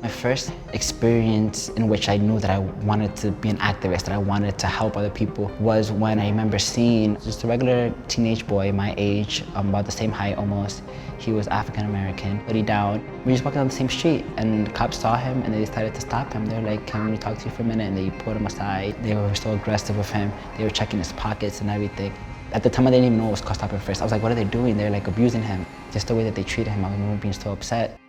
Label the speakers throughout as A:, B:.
A: My first experience in which I knew that I wanted to be an activist, that I wanted to help other people, was when I remember seeing just a regular teenage boy my age, about the same height almost. He was African American, hoodie down. We were just walking on the same street and cops saw him and they decided to stop him. They were like, "Can we talk to you for a minute?" And they pulled him aside. They were so aggressive with him. They were checking his pockets and everything. At the time, I didn't even know it was called stop at first. I was like, what are they doing? They're like abusing him. Just the way that they treated him, I remember being so upset.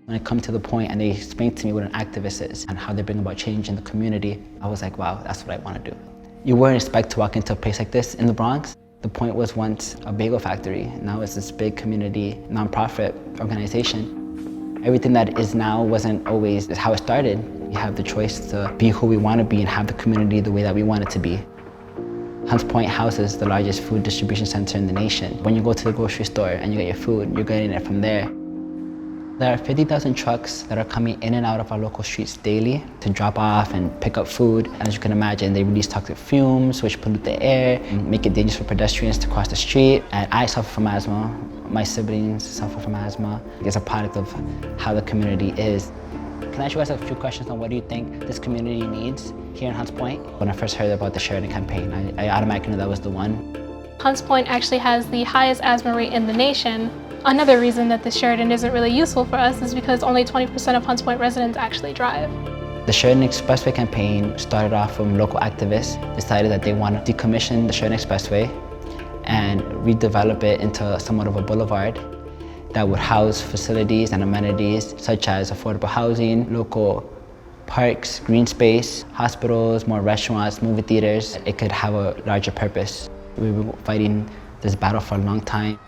A: When it come to the point and they explained to me what an activist is and how they bring about change in the community, I was like, wow, that's what I want to do. You wouldn't expect to walk into a place like this in the Bronx. The Point was once a bagel factory. Now it's this big community nonprofit organization. Everything that is now wasn't always how it started. We have the choice to be who we want to be and have the community the way that we want it to be. Hunts Point houses the largest food distribution center in the nation. When you go to the grocery store and you get your food, you're getting it from there. There are 50,000 trucks that are coming in and out of our local streets daily to drop off and pick up food. And as you can imagine, they release toxic fumes, which pollute the air, and make it dangerous for pedestrians to cross the street. And I suffer from asthma. My siblings suffer from asthma. It's a product of how the community is. Can I ask you guys a few questions on what do you think this community needs here in Hunts Point? When I first heard about the Sheridan campaign, I automatically knew that was the one.
B: Hunts Point actually has the highest asthma rate in the nation. Another reason that the Sheridan isn't really useful for us is because only 20% of Hunts Point residents actually drive.
A: The Sheridan Expressway campaign started off from local activists, decided that they want to decommission the Sheridan Expressway and redevelop it into somewhat of a boulevard that would house facilities and amenities such as affordable housing, local parks, green space, hospitals, more restaurants, movie theaters. It could have a larger purpose. We were fighting this battle for a long time.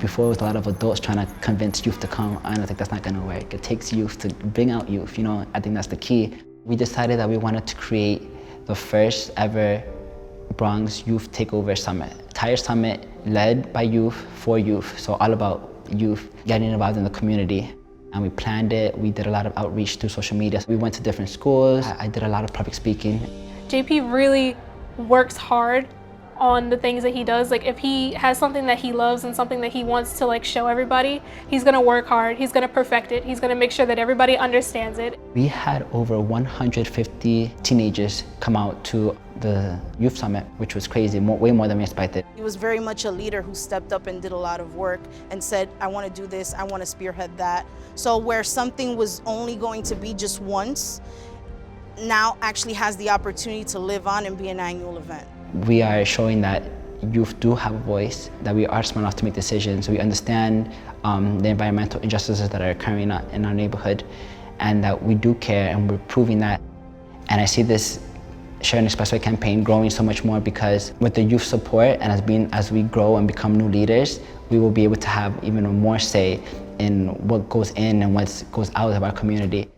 A: Before, it was a lot of adults trying to convince youth to come, and I think that's not gonna work. It takes youth to bring out youth, I think that's the key. We decided that we wanted to create the first ever Bronx Youth Takeover Summit. Entire summit led by youth, for youth, so all about youth getting involved in the community. And we planned it, we did a lot of outreach through social media. We went to different schools, I did a lot of public speaking.
B: JP really works hard on the things that he does. Like if he has something that he loves and something that he wants to show everybody, he's gonna work hard, he's gonna perfect it, he's gonna make sure that everybody understands it.
A: We had over 150 teenagers come out to the youth summit, which was crazy, way more than we expected.
C: He was very much a leader who stepped up and did a lot of work and said, I want to do this, I want to spearhead that. So where something was only going to be just once, now actually has the opportunity to live on and be an annual event.
A: We are showing that youth do have a voice, that we are smart enough to make decisions. We understand the environmental injustices that are occurring in our neighborhood, and that we do care, and we're proving that. And I see this Sheridan Expressway campaign growing so much more because with the youth support and as we grow and become new leaders, we will be able to have even more say in what goes in and what goes out of our community.